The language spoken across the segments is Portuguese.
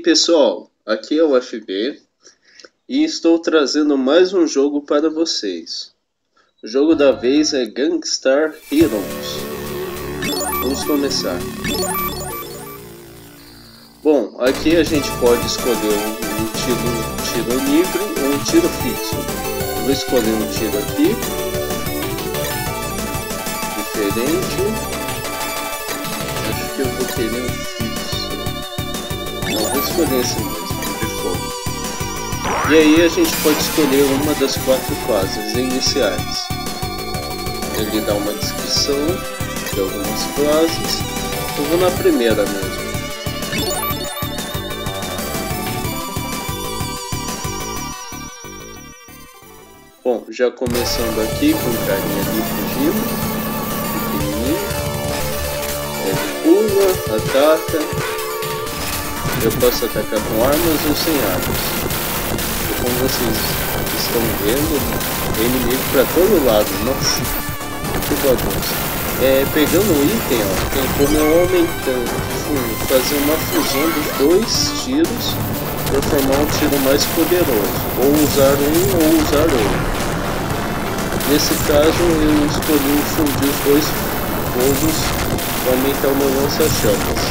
pessoal, aqui é o FB e estou trazendo mais um jogo para vocês. O jogo da vez é Gunstar Heroes. Vamos começar. Bom, aqui a gente pode escolher um tiro livre ou um tiro fixo. Vou escolher um tiro aqui, diferente. Acho que eu vou querer um fixo. Não, vou escolher esse mesmo, de fogo. E aí a gente pode escolher uma das 4 fases iniciais. Ele dá uma descrição de algumas fases. Eu vou na primeira mesmo. Bom, já começando aqui com o carinha ali fugindo, pequenininho. Ele pula, ataca. Eu posso atacar com armas ou sem armas. E como vocês estão vendo, tem inimigo para todo lado. Nossa, que bagunça. Pegando o item, ó, tem como aumentando, fazer uma fusão dos 2 tiros para formar um tiro mais poderoso. Ou usar um ou usar outro. Nesse caso eu escolhi fundir os 2 fogos para aumentar o meu lança-chamas.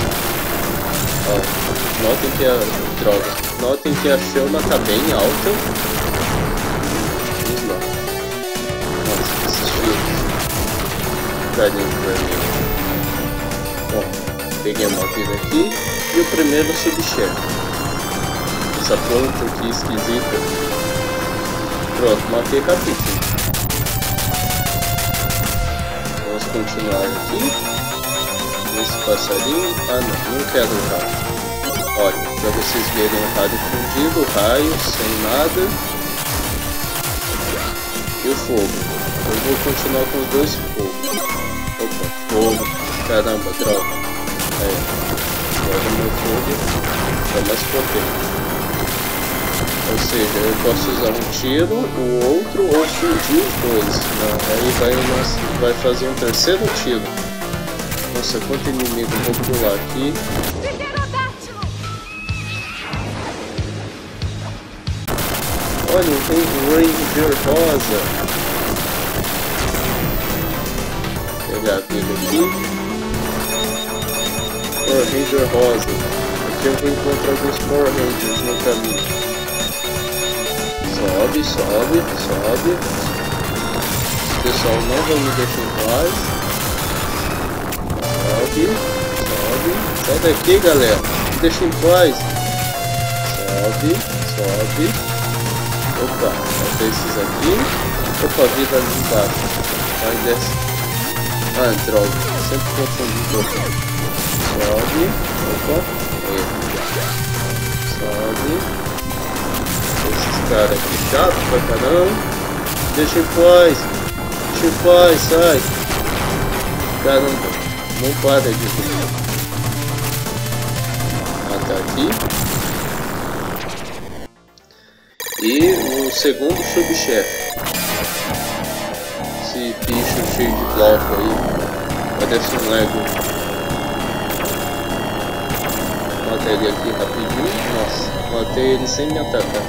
Notem que a chama está bem alta. Vamos lá. Nossa, esses tiros. Carinho pra mim. Bom, peguei uma vida aqui e o primeiro subchefe. Essa planta aqui esquisita. Pronto, matei rapidinho. Vamos continuar aqui. Esse passarinho. Ah não quero o raio. Olha, para vocês verem o raio fundido, o raio sem nada. E o fogo. Eu vou continuar com os 2 fogos. Opa, fogo. Caramba, droga. Agora o meu fogo é mais potente. Ou seja, eu posso usar um tiro, o outro, ou fundir os 2. Aí vai fazer um terceiro tiro. Nossa, quanto inimigo, vou pular aqui. Olha, tem um Ranger rosa. Vou pegar a vida aqui. Power Ranger rosa. Aqui eu vou encontrar alguns Power Rangers no caminho. Sobe. Esse pessoal não vai me deixar em paz. Sobe. Sai daqui, galera. Me deixa em paz. Sobe. Opa, até esses aqui. Opa, vida ali embaixo. Vai desce. Ah, droga. Sempre confundo um pouco. Sobe. Opa. Sobe. Esses caras aqui chato pra caramba. Deixa em paz, sai. Caramba, não para de comer. Tá aqui. E o segundo subchefe. Esse bicho cheio de bloco aí. Parece um Lego. Matei ele aqui rapidinho. Nossa, matei ele sem me atacar.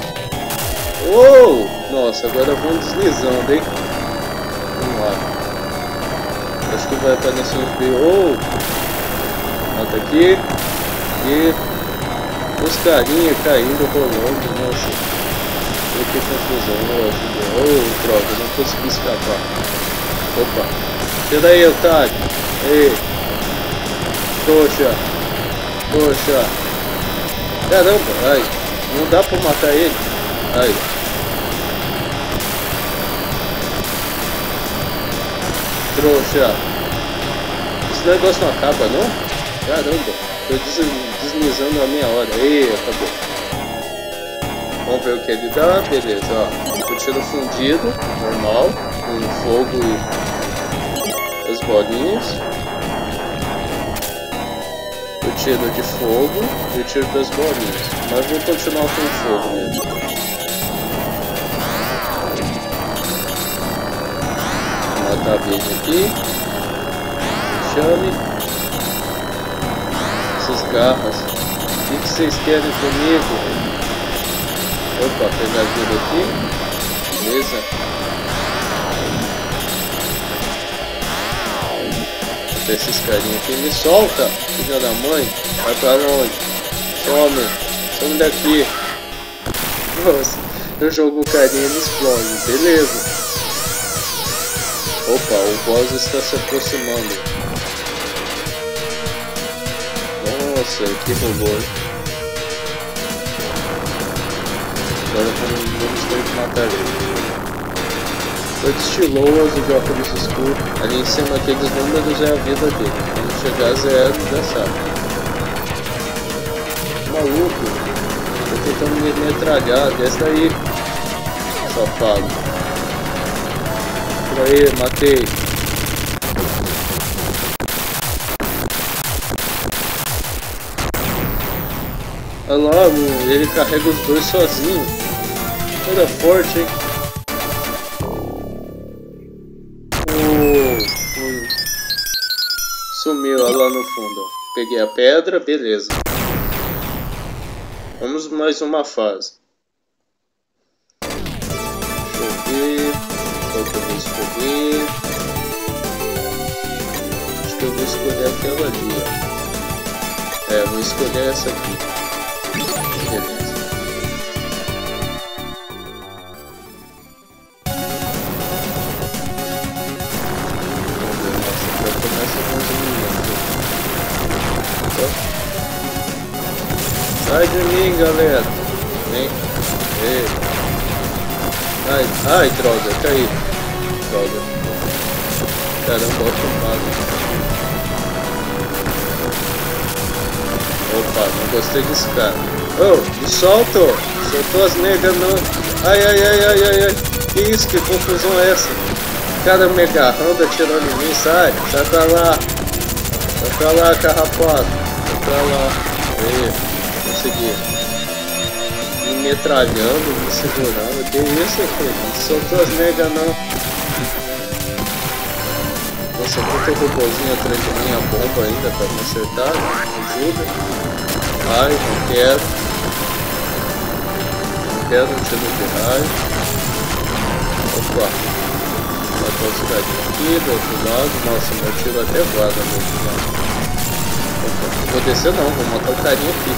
Oh! Nossa, agora vamos deslizando, hein? Vamos lá. Acho que vai aparecer um fio. Oh! Mata aqui. E os carinha caindo, rolando. Nossa. Que confusão. Oh, droga, não consegui escapar. Opa. Tira aí, otário. Ei. Poxa. Caramba, ai. Não dá pra matar ele. Ai. Trouxa. Esse negócio não acaba, não? Caramba. Tô deslizando a minha hora. Ei, acabou. Vamos ver o que ele dá. Beleza, ó. O tiro fundido, normal. Com fogo e as bolinhas. O tiro de fogo e o tiro das bolinhas. Mas vou continuar com o fogo mesmo. Matar a bicha aqui. Chame. Essas garras. O que vocês querem comigo? Opa, pegar vida aqui. Beleza. Esses carinhas aqui. Me solta, filha da mãe. Vai pra longe. Some daqui. Nossa, eu jogo o carinha e ele explode. Beleza. Opa, o boss está se aproximando. Nossa, que robô. Agora vamos ter que matar ele. Todos estiloso de óculos escuros. Ali em cima aqueles números é a vida dele. Quando chegar a 0, já sabe. Maluco. Tô tentando me metralhar. Desce daí. Safado. Por aí, matei. Olha lá, ele carrega os dois sozinho. Era forte, hein? Sumiu lá no fundo. Peguei a pedra, beleza. Vamos mais uma fase. Deixa eu ver. Qual que eu vou escolher? Acho que eu vou escolher aquela ali, ó. É, vou escolher essa aqui. Beleza. Já começa com os inimigos. Sai de mim, galera. Vem. Ei. Ai, droga, caí. Droga. Caramba, olha o mago. Opa, não gostei desse cara. Oh, me solta! Soltou as negas não. Ai. Que isso, que confusão é essa? Cara me agarrando, atirando em mim, sai pra lá. Sai pra lá, carrapato. Sai pra lá. Aí, consegui. Me metralhando, me segurando. Que isso, filho? Não soltou as negas não. Nossa, tem um robôzinho atrás de mim, a bomba ainda pra me acertar. Ajuda. Ai, não quero. Não quero um tiro de raio. Opa. Matou os carinhos aqui do outro lado. Nossa, meu tiro até voa do outro lado. Opa, não vou descer não, vou matar o carinha aqui.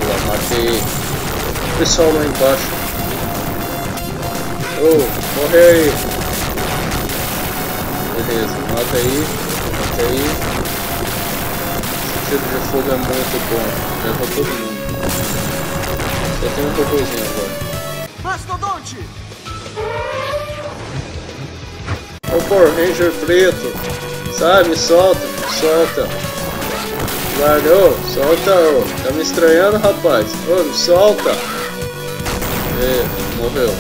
Olha lá, matei o pessoal lá embaixo. Oh, morre aí. Beleza, mata aí. Mata aí. Esse tiro de fogo é muito bom. Leva todo mundo. Só tem um robôzinho agora. Mastodonte! Ô Power Ranger preto, sabe? Solta. Guardou, solta, ô. Tá me estranhando, rapaz? Ô, me solta. Morreu.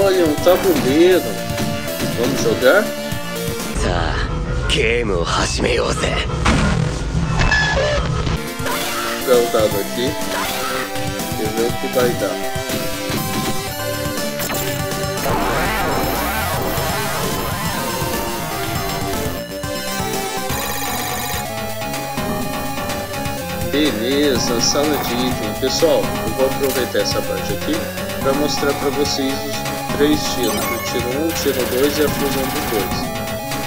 Olha, um tabuleiro. Vamos jogar? Jogar o dado aqui. E ver o que vai dar. Beleza, sala de item. Pessoal, eu vou aproveitar essa parte aqui para mostrar para vocês os 3 tiros. O tiro 1, o tiro 2 e a fusão dos dois.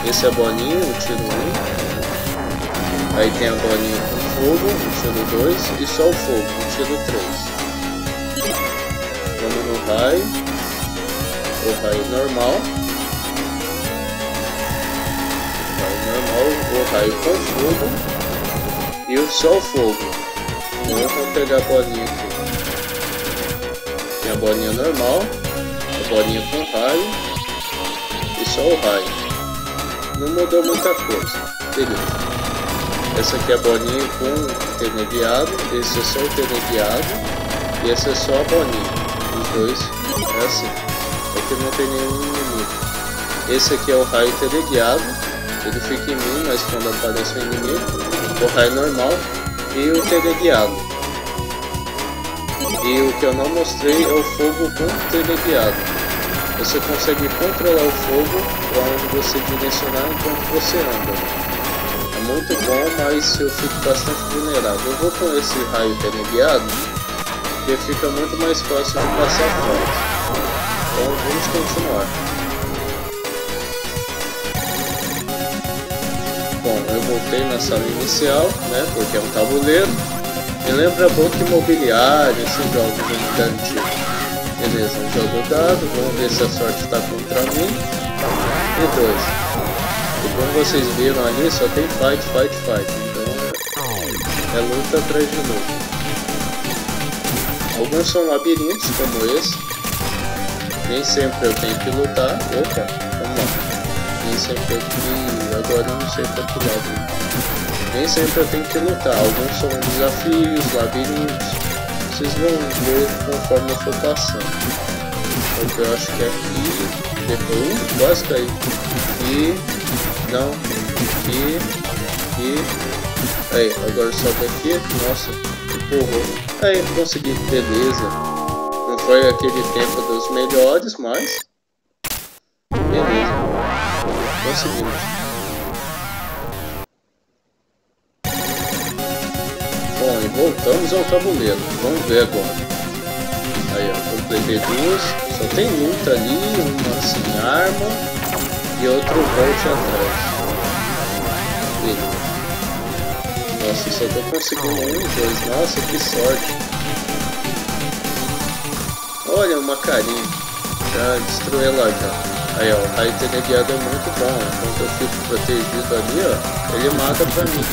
Esse é a bolinha, o tiro 1. Aí tem a bolinha com fogo, o tiro 2. E só o fogo, o tiro 3. Vamos no raio. O raio normal. O raio com fogo. E só o fogo. Vamos pegar a bolinha aqui. Tem a bolinha normal. A bolinha com raio. E só o raio. Não mudou muita coisa. Beleza. Essa aqui é a bolinha com tenegueado. Esse é só o tenegueado. E essa é só a bolinha. Os dois é assim. Aqui não tem nenhum inimigo. Esse aqui é o raio tenegueado. Ele fica em mim, mas quando aparece o inimigo. O raio normal e o teleguiado. E o que eu não mostrei é o fogo com teleguiado. você consegue controlar o fogo para onde você direcionar enquanto você anda. É muito bom, mas eu fico bastante vulnerável. Eu vou com esse raio teleguiado, porque fica muito mais fácil de passar fora. Então vamos continuar. Bom, eu voltei na sala inicial, né, porque é um tabuleiro. Me lembra Banco Imobiliário, esses jogos da antiga. Beleza, jogo dado, vamos ver se a sorte está contra mim. E 2. E como vocês viram ali, só tem fight. Então é luta atrás de luta. Alguns são labirintos, como esse. Nem sempre eu tenho que lutar. Opa, vamos lá. Nem sempre eu tenho. Agora eu não sei para que lado. Nem sempre eu tenho que lutar. Alguns são desafios, labirintos. Vocês vão ver conforme eu for passando. Porque eu acho que aqui. Depois. Quase caí. Não. Aí, agora sobe aqui. Nossa, empurrou. Aí, consegui. Beleza. Não foi aquele tempo dos melhores, mas. Beleza. Conseguimos. Bom, e voltamos ao tabuleiro. Vamos ver agora. Aí, ó, completei 2. Só tem luta ali, uma sem arma e outro volte atrás. Beleza. Nossa, só tô conseguindo 1 e 2. Nossa, que sorte. Olha, uma carinha. Já destruí ela já. Aí, ó, o raio teleguiado é muito bom. Enquanto eu fico protegido ali, ó, ele mata pra mim.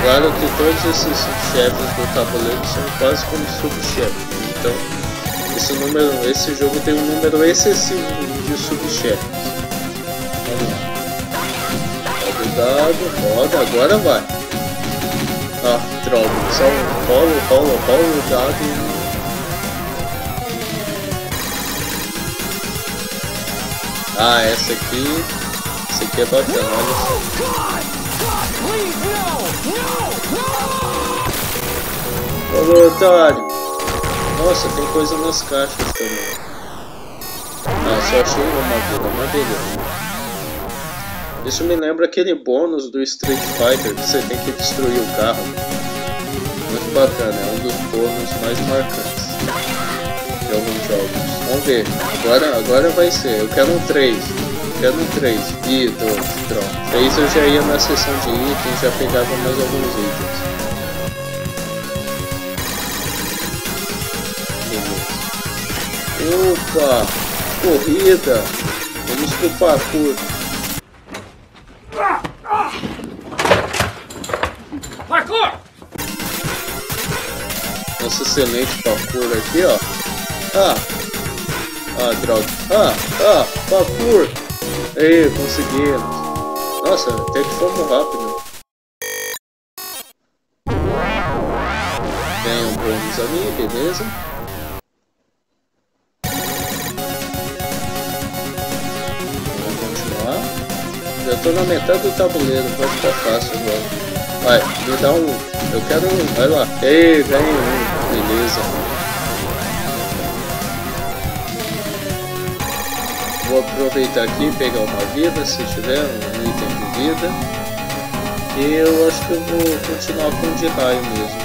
Claro que todos esses chefes do tabuleiro são quase como subchefes. Então, esse jogo tem um número excessivo de subchefes. Vamos lá. Roda o dado, roda, agora vai. Ah, droga. Só rola o dado e... Ah, essa aqui é bacana, olha só. Ô, otário! Nossa, tem coisa nas caixas também. Ah, só achei uma beleza. Isso me lembra aquele bônus do Street Fighter que você tem que destruir o carro. Muito bacana, é um dos bônus mais marcantes de alguns jogos. Vamos ver, agora vai ser. Eu quero um 3. E 2, pronto. 3 eu já ia na seção de itens, já pegava mais alguns itens. Beleza. Opa! Corrida! Vamos pro parkour. Parkour! Nossa, excelente parkour aqui, ó. Ah, droga. Parkour. Ei, conseguimos. Nossa, até que fomos rápido. Tem um bônus ali, beleza. Vamos continuar. Já tô na metade do tabuleiro, vai ficar fácil agora. Vai, me dá um. Eu quero um. Vai lá. Ei, ganhei um. Beleza. Vou aproveitar aqui e pegar uma vida, se tiver um item de vida. E eu acho que eu vou continuar com o de raio mesmo.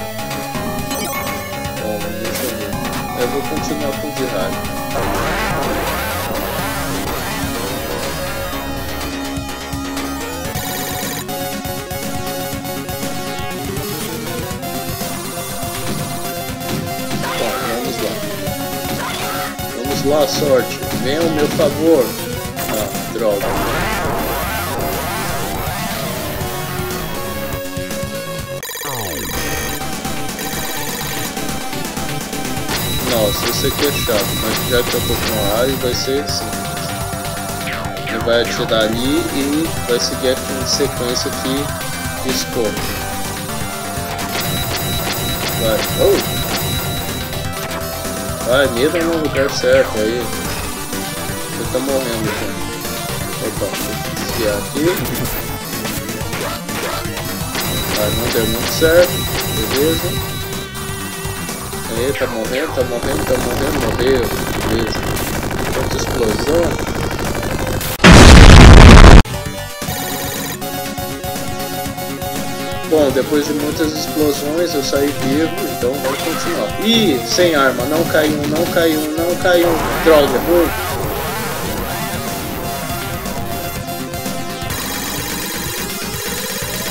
Bom, deixa eu ver. Eu vou continuar com o de raio. Bom, vamos lá, sorte. Venha ao meu favor. Ah, droga. Nossa, isso aqui é chato, mas já que eu tô com a área, vai ser simples. Ele vai atirar ali e vai seguir aqui em sequência que escolhe. Vai. Oh! Vai, mira no lugar certo aí. Você tá morrendo já. Opa, vou desviar aqui. Vai, não deu muito certo. Beleza. aí, tá morrendo, morreu. Beleza. Outra explosão. Bom, depois de muitas explosões eu saí vivo, então vamos continuar. Ih, sem arma, não cai um. Droga,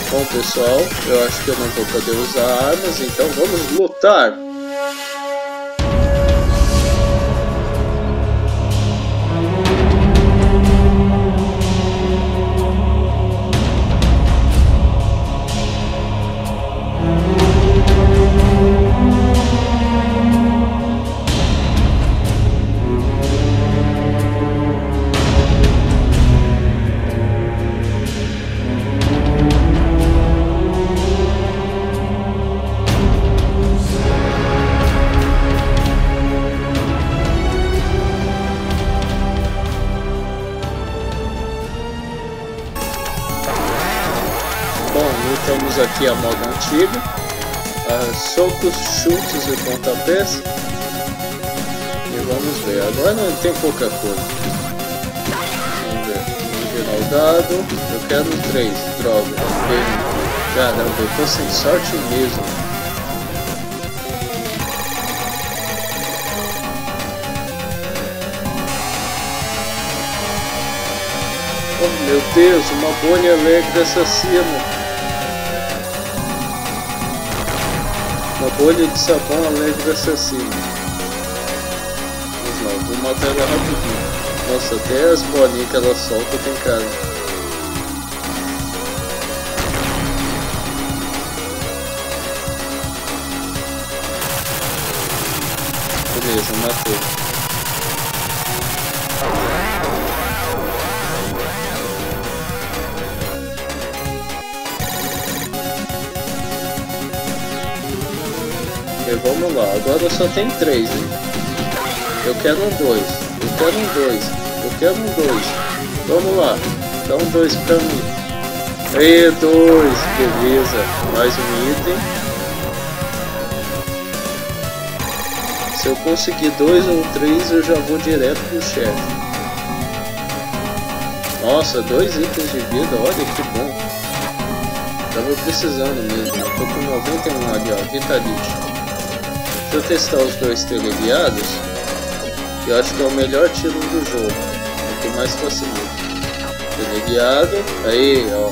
Bom pessoal, eu acho que eu não vou poder usar armas, então vamos lutar! Temos aqui a moda antiga, socos, chutes e pontapés. E vamos ver, agora não tem pouca coisa. Vamos ver, vamos virar o dado. Eu quero um 3, droga. Caramba, eu tô sem sorte mesmo. Oh meu Deus, uma bolha alegre assassina. Uma bolha de sabão alegre assassino. Mas não, vou matar ela rapidinho. Nossa, até as bolinhas que ela solta tem cara. Beleza, matei. E vamos lá, agora só tem 3, hein? Eu quero um 2, Vamos lá, dá um 2 pra mim. E 2, beleza. Mais um item. Se eu conseguir 2 ou 3, eu já vou direto pro chefe. Nossa, 2 itens de vida, olha que bom. Tava precisando mesmo, eu tô com 91 ali, ó, Vitality. Deixa eu testar os 2 teleguiados. Eu acho que é o melhor tiro do jogo. É o que mais facilita. Teleguiado. Aí, ó.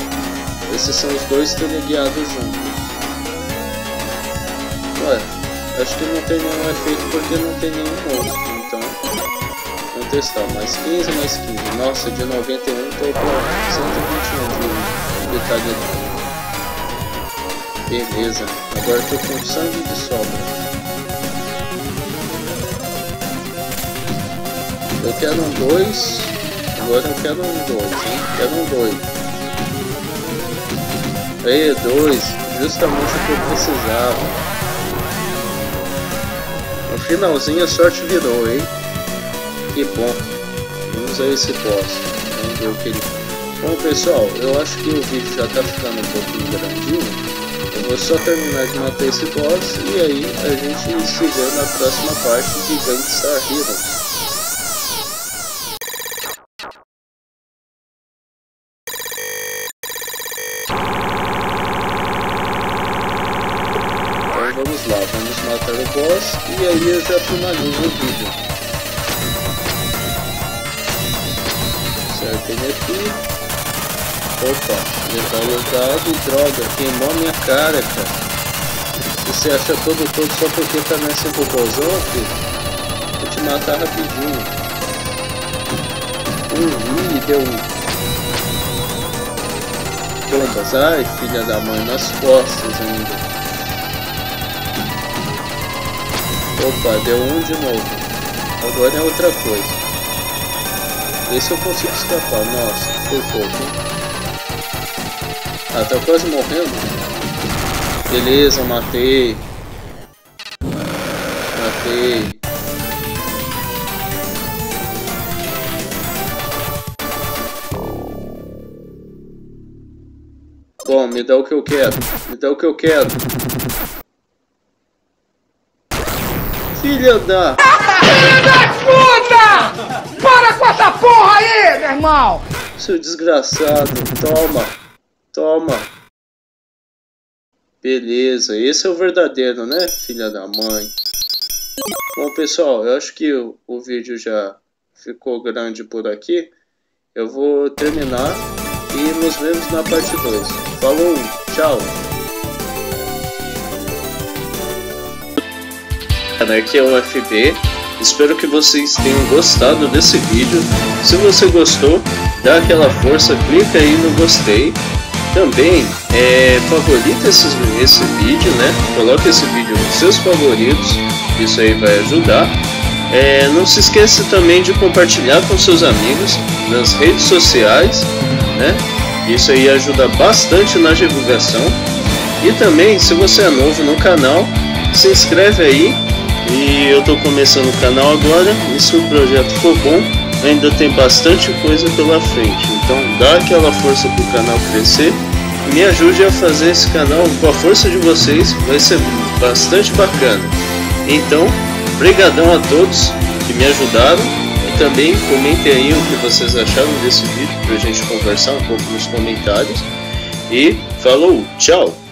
Esses são os 2 teleguiados juntos. Ué, acho que não tem nenhum efeito porque não tem nenhum monstro. Então, vamos testar. Mais 15, mais 15. Nossa, de 91 tô com 121 de vitalidade. Beleza. Agora tô com sangue de sobra. Eu quero um 2, agora eu quero um 2, hein? Quero um 2. Aí, 2, justamente o que eu precisava. No finalzinho a sorte virou, hein? Que bom. Vamos a esse boss. Vamos ver o que ele... Bom pessoal, eu acho que o vídeo já tá ficando um pouquinho grandinho. Eu vou só terminar de matar esse boss e aí a gente se vê na próxima parte de Gangstar Heroes. Vamos lá, vamos matar o boss e aí eu já finalizo o vídeo. Certo, ele aqui. Opa, levar o dado, droga, queimou minha cara, cara. E você acha todo só porque tá nesse robôzão, filho? Vou te matar rapidinho. Deu bombas, ai filha da mãe, nas costas ainda. Opa, deu um de novo. Agora é outra coisa. Esse eu consigo escapar. Nossa, foi pouco, hein? Ah, tá quase morrendo. Beleza, matei. Bom, me dá o que eu quero. Filha da... Filha da puta! Para com essa porra aí, meu irmão! Seu desgraçado, toma. Toma. Beleza, esse é o verdadeiro, né, filha da mãe? Bom, pessoal, eu acho que o vídeo já ficou grande por aqui. Eu vou terminar e nos vemos na parte 2. Falou, tchau! Aqui é o FB. Espero que vocês tenham gostado desse vídeo. Se você gostou, dá aquela força, clica aí no gostei. Também favorita esse vídeo, né? Coloque esse vídeo nos seus favoritos, isso aí vai ajudar. Não se esqueça também de compartilhar com seus amigos nas redes sociais, né? Isso aí ajuda bastante na divulgação. E também, se você é novo no canal, se inscreve aí. E eu tô começando o canal agora, e se o projeto for bom, ainda tem bastante coisa pela frente. Então dá aquela força pro canal crescer e me ajude a fazer esse canal com a força de vocês, vai ser bastante bacana. Então, brigadão a todos que me ajudaram e também comentem aí o que vocês acharam desse vídeo pra gente conversar um pouco nos comentários. E falou, tchau!